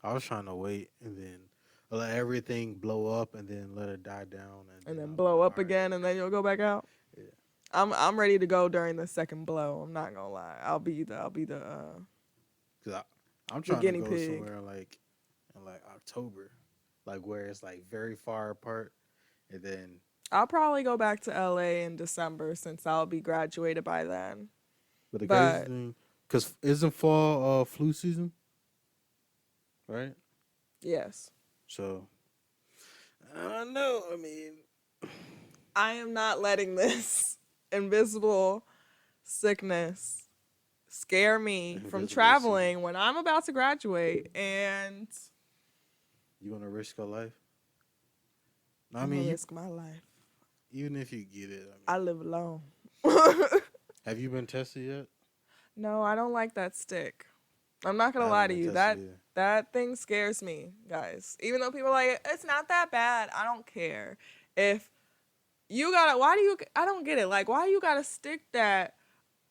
I was trying to wait and then let everything blow up and then let it die down And then blow up again, and then you'll go back out. Yeah. I'm ready to go during the second blow. I'm not gonna lie. I'll be the Cause I'm trying to guinea go pig. somewhere like in like October, like where it's like very far apart, and then I'll probably go back to LA in December, since I'll be graduated by then. but the crazy thing, cause isn't fall flu season, right? Yes. So I don't know. I mean, I am not letting this invisible sickness scare me from Invisible traveling when I'm about to graduate. And you want to risk your life? I I'm mean, gonna risk my life. even if you get it, I live alone. have you been tested yet? No, I don't like that stick. I'm not gonna I lie haven't to you. been tested either. That thing scares me, guys. Even though people are like, it's not that bad, I don't care. If you gotta, I don't get it. Like, why do you gotta stick that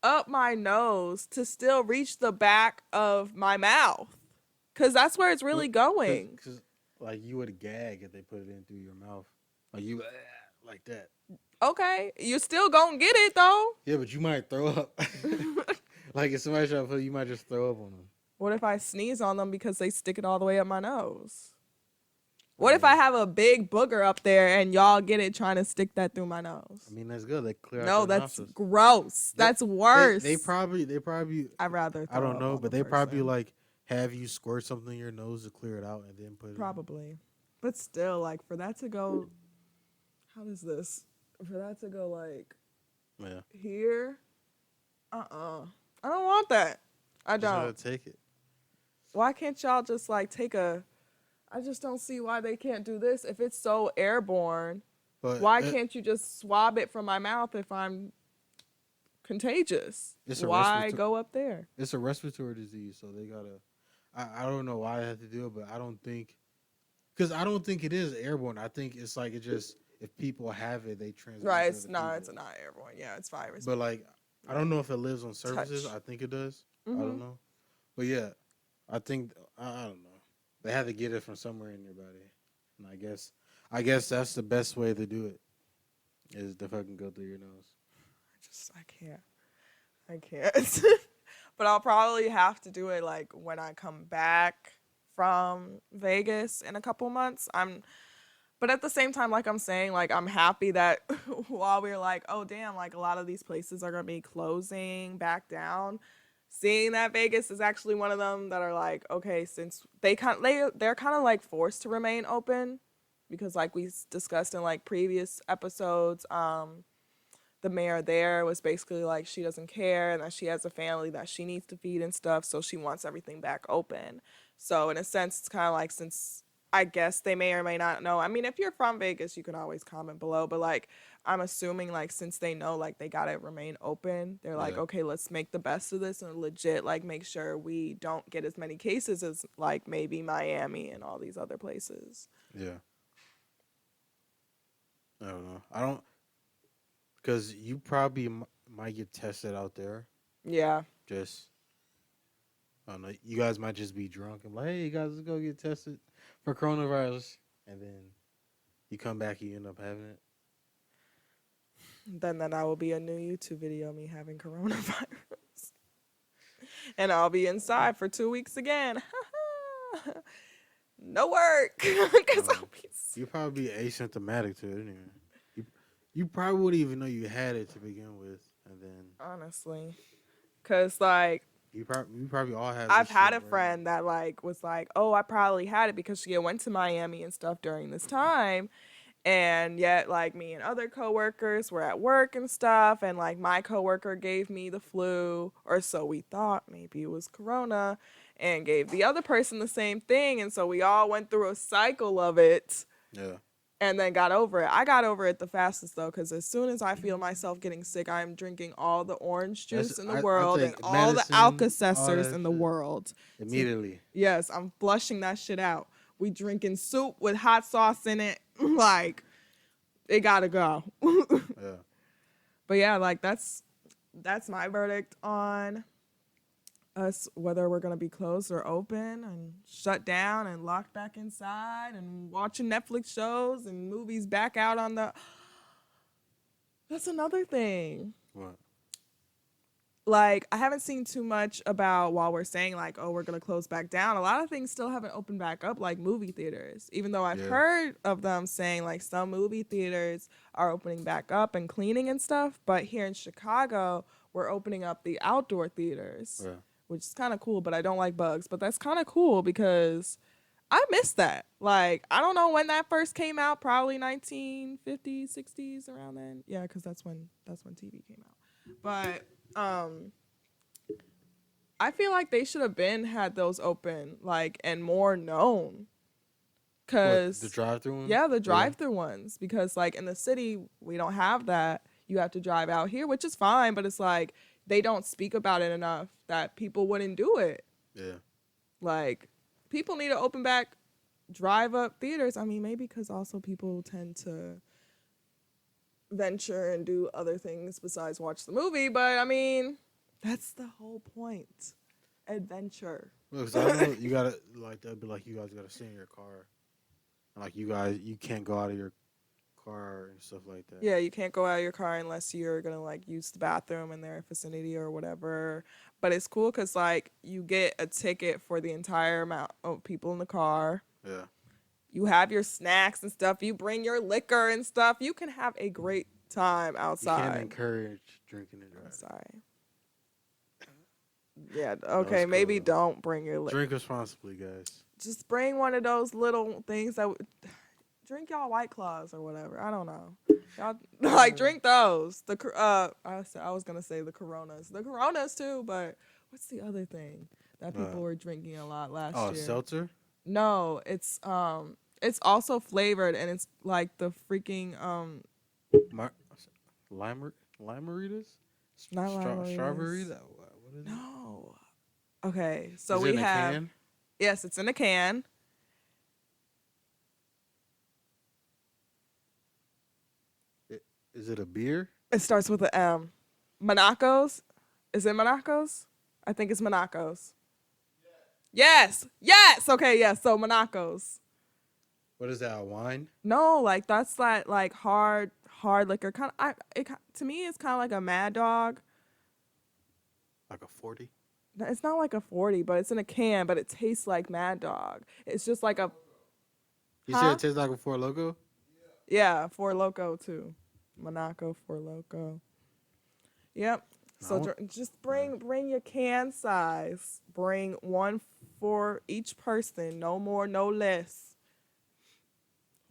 up my nose to still reach the back of my mouth? Because that's where it's really going. Cause like you would gag if they put it in through your mouth, like you like that. Okay, you're still gonna get it though. Yeah, but you might throw up. Like if somebody try to put, you might just throw up on them. What if I sneeze on them because they stick it all the way up my nose? What if I have a big booger up there and y'all get it trying to stick that through my nose? I mean, that's good. They clear out No, their that's nostrils. gross. That's worse. They probably. I'd rather. I don't throw know, up but on they the probably person. like have you squirt something in your nose to clear it out and then put it. Probably, but still, like, for that to go. How is this? For that to go like Yeah. here? I don't want that. I Just gotta don't. take it. Why can't y'all just like take a? I just don't see why they can't do this if it's so airborne. But Why can't you just swab it from my mouth if I'm contagious? it's a Why respiratory. go up there? It's a respiratory disease, so they gotta. I don't know why they have to do it, but I don't think because I don't think it is airborne. I think it's like it just if people have it, they transmit Right, it to it's other not. people. It's not airborne. Yeah, it's virus. But like, I don't know if it lives on surfaces. Touch. I think it does. I Mm-hmm. don't know. But yeah, I think I don't know. They have to get it from somewhere in your body, and I guess that's the best way to do it is to fucking go through your nose. I can't. But I'll probably have to do it like when I come back from Vegas in a couple months. But at the same time, like I'm saying, like I'm happy that while we're like, oh damn, like a lot of these places are gonna be closing back down. Seeing that Vegas is actually one of them that are like, okay, since they're kind of like forced to remain open because like we discussed in like previous episodes, the mayor there was basically like she doesn't care and that she has a family that she needs to feed and stuff, so she wants everything back open. So in a sense, it's kind of like since I guess they may or may not know. I mean, if you're from Vegas, you can always comment below, but like I'm assuming like since they know like they gotta remain open, they're like, Yeah. okay, let's make the best of this and legit like make sure we don't get as many cases as like maybe Miami and all these other places. Yeah. I don't know. I don't because you probably might get tested out there. Yeah. Just I don't know. You guys might just be drunk and like, hey, you guys, let's go get tested for coronavirus, and then you come back, and you end up having it. Then that will be a new YouTube video of me having coronavirus. And I'll be inside for 2 weeks again. No work. Because I'll be sick. You probably be asymptomatic to it anyway. You probably wouldn't even know you had it to begin with, and then Honestly. Because, like, you probably all have. I've this had shit a right friend that, like, was like, oh, I probably had it because she had went to Miami and stuff during this time. And yet, like, me and other coworkers were at work and stuff. And, like, my coworker gave me the flu, or so we thought. Maybe it was corona. And gave the other person the same thing. And so we all went through a cycle of it. Yeah. And then got over it. I got over it the fastest, though, because as soon as I feel myself getting sick, I'm drinking all the orange juice in the world and take all the medicine, all Alka-Seltzers that in the shit. world. Immediately. Yes, I'm flushing that shit out. We drinking soup with hot sauce in it. Like, it gotta go. Yeah. But yeah, like that's my verdict on us, whether we're gonna be closed or open and shut down and locked back inside and watching Netflix shows and movies back out on the. That's another thing. What? Like, I haven't seen too much about while we're saying like, oh, we're gonna close back down. A lot of things still haven't opened back up, like movie theaters. Even though I've heard of them saying like some movie theaters are opening back up and cleaning and stuff, but here in Chicago, we're opening up the outdoor theaters. Yeah. Which is kind of cool, but I don't like bugs. But that's kind of cool because I miss that. Like, I don't know when that first came out, probably 1950s, 60s, around then. Yeah, because that's when TV came out. But I feel like they should have had those open, like, and more known. Cause the drive-through ones? Yeah, the drive-through ones. Because like in the city, we don't have that. You have to drive out here, which is fine, but it's like they don't speak about it enough that people wouldn't do it. Yeah. Like, people need to open back drive-up theaters. I mean, maybe because also people tend to venture and do other things besides watch the movie. But, I mean, that's the whole point. Adventure. Well, 'cause I know you gotta, like, that'd be like you guys gotta stay in your car. And, like, you can't go out of your car and stuff like that. Yeah, you can't go out of your car unless you're gonna like use the bathroom in their vicinity or whatever. But it's cool because like you get a ticket for the entire amount of people in the car. Yeah. You have your snacks and stuff. You bring your liquor and stuff. You can have a great time outside. You can't encourage drinking and driving. I'm sorry. Yeah, okay, cool, maybe though. don't bring your liquor. Drink responsibly, guys. Just bring one of those little things that drink y'all White Claws or whatever. I don't know. Y'all like drink those. I was gonna say the Coronas too, but what's the other thing that people were drinking a lot last Oh, year? seltzer. No, it's also flavored and it's like the freaking Mar- Limeritas? not lime Strawberry? What is it? No. Okay, so Is it we in a have can? yes, it's in a can. Is it a beer? It starts with a M. Monaco's. Is it Monaco's? I think it's Monaco's. Yes. Yes. Okay. Yes. So Monaco's. What is that? A wine? No, like that's that like hard liquor kind of. To me, it's kind of like a Mad Dog. Like a 40? It's not like a 40, but it's in a can, but it tastes like Mad Dog. It's just like a You Huh? said it tastes like a Four Loko? yeah, Four Loco too. Monaco Four Loco. Yep. So just bring your can size. Bring one for each person. No more, no less.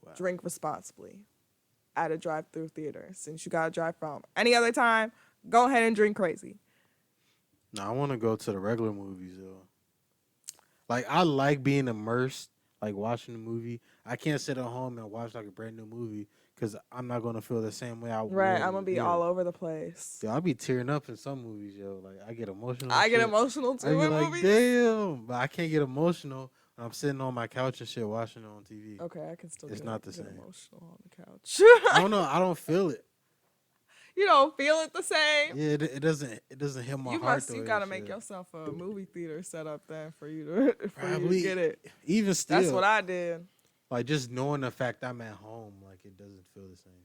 Wow. Drink responsibly at a drive-through theater. Since you gotta drive from any other time, go ahead and drink crazy. No, I want to go to the regular movies though. Like I like being immersed, like watching the movie. I can't sit at home and watch like a brand new movie because I'm not gonna feel the same way I would. Right, I'm gonna be all over the place. Yo, I'll be tearing up in some movies, yo. Like I get emotional. I get shit. emotional I too be in like, movies. damn, but I can't get emotional when I'm sitting on my couch and shit watching it on TV. Okay, I can still. It's get, not the get same. emotional on the couch. I don't know. I don't feel it. You don't feel it the same. Yeah, it doesn't. It doesn't hit my heart. You gotta make yourself a movie theater set up then for you to Probably get it. Even still, That's what I did. like just knowing the fact I'm at home, like it doesn't feel the same.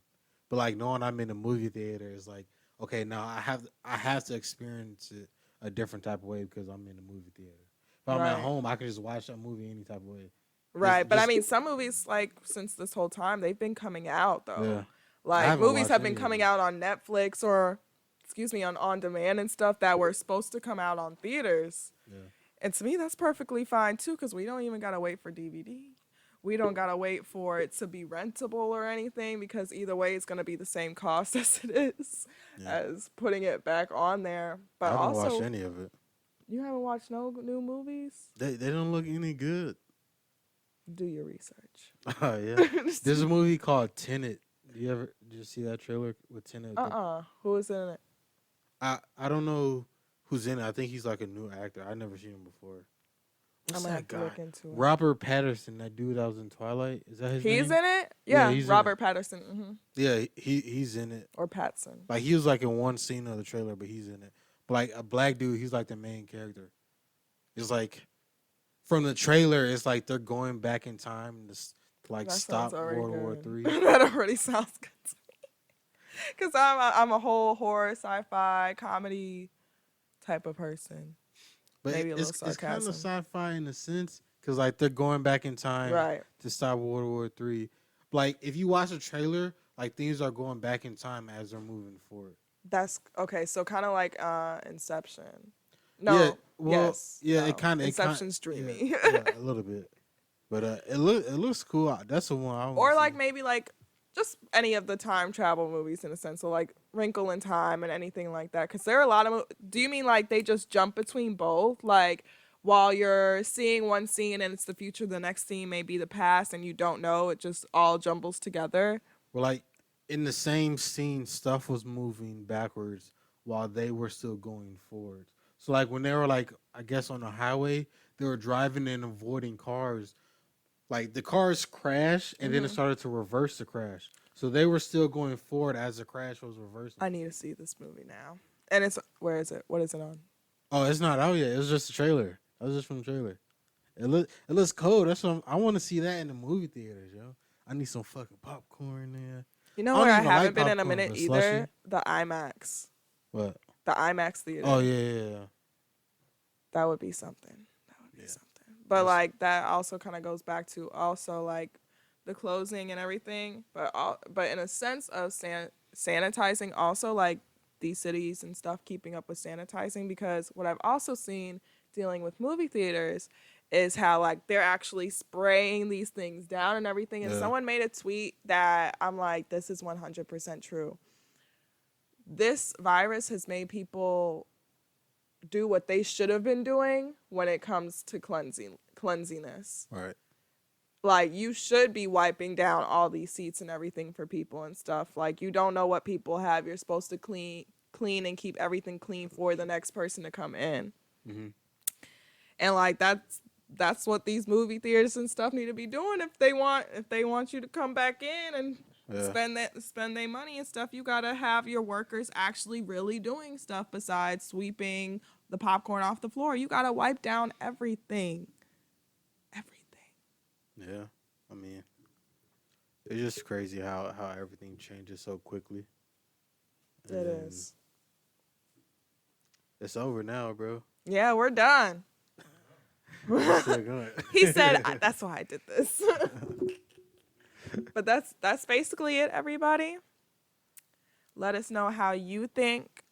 But like knowing I'm in a movie theater is like, okay, now I have to experience it a different type of way because I'm in a movie theater. If I'm at home, I can just watch that movie any type of way. Right, but I mean, some movies like since this whole time they've been coming out though. Yeah. Like movies have been coming out on Netflix or, on demand and stuff that were supposed to come out on theaters. Yeah. And to me, that's perfectly fine too, because we don't even gotta wait for DVD. We don't gotta wait for it to be rentable or anything, because either way, it's gonna be the same cost as it is as putting it back on there. But I haven't also, watched any of it. You haven't watched no new movies? They don't look any good. Do your research. Oh yeah. There's a movie called Tenet. Did you see that trailer with Tenet? Who is in it? I don't know who's in it. I think he's like a new actor. I never seen him before. What's that guy? Look into it. Robert Pattinson, that dude that was in Twilight. Is that his name? He's in it? Yeah, he's Robert Pattinson. Mm-hmm. Yeah, he's in it. Or Patson. Like he was like in one scene of the trailer, but he's in it. But like a black dude, he's like the main character. It's like from the trailer, it's like they're going back in time to like that stop World War III. That already sounds good to me. Because I'm a whole horror, sci-fi, comedy type of person. But Maybe a little it's sarcasm. kind of sci-fi in a sense because like they're going back in time to stop World War III. Like if you watch the trailer, like things are going back in time as they're moving forward. That's okay. So kind of like Inception. No. It kind of Inception's dreamy. Yeah, a little bit. But it looks cool. That's the one I want. Or like maybe like just any of the time travel movies in a sense. So like Wrinkle in Time and anything like that. Because there are a lot of. Do you mean like they just jump between both? Like while you're seeing one scene and it's the future, the next scene may be the past, and you don't know. It just all jumbles together. Well, like in the same scene, stuff was moving backwards while they were still going forward. So like when they were like, I guess on the highway, they were driving and avoiding cars. Like the cars crashed and then it started to reverse the crash. So they were still going forward as the crash was reversing. I need to see this movie now. And where is it? What is it on? Oh, it's not out yet. It was just a trailer. That was just from the trailer. It looks cool. That's what I want to see that in the movie theaters, yo. I need some fucking popcorn there. You know where I haven't been in a minute either? The IMAX. What? The IMAX theater. Oh yeah. That would be something. But like that also kind of goes back to also like the closing and everything. But in a sense of sanitizing also like these cities and stuff, keeping up with sanitizing, because what I've also seen dealing with movie theaters is how like they're actually spraying these things down and everything. And someone made a tweet that I'm like, this is 100% true. This virus has made people do what they should have been doing when it comes to cleanliness. Right. Like, you should be wiping down all these seats and everything for people and stuff. Like, you don't know what people have. You're supposed to clean and keep everything clean for the next person to come in. Mm-hmm. And like that's what these movie theaters and stuff need to be doing if they want you to come back in and spend their money and stuff. You gotta have your workers actually really doing stuff besides sweeping the popcorn off the floor. You gotta wipe down everything. Yeah. I mean, it's just crazy how everything changes so quickly. It And is. It's over now, bro. Yeah, we're done. We're still going. He said, "That's why I did this." But that's basically it, everybody. Let us know how you think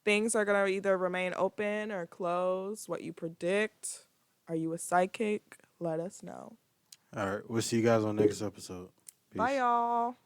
things are gonna either remain open or close. What you predict. Are you a psychic? Let us know. All right. We'll see you guys on next episode. Peace. Bye, y'all.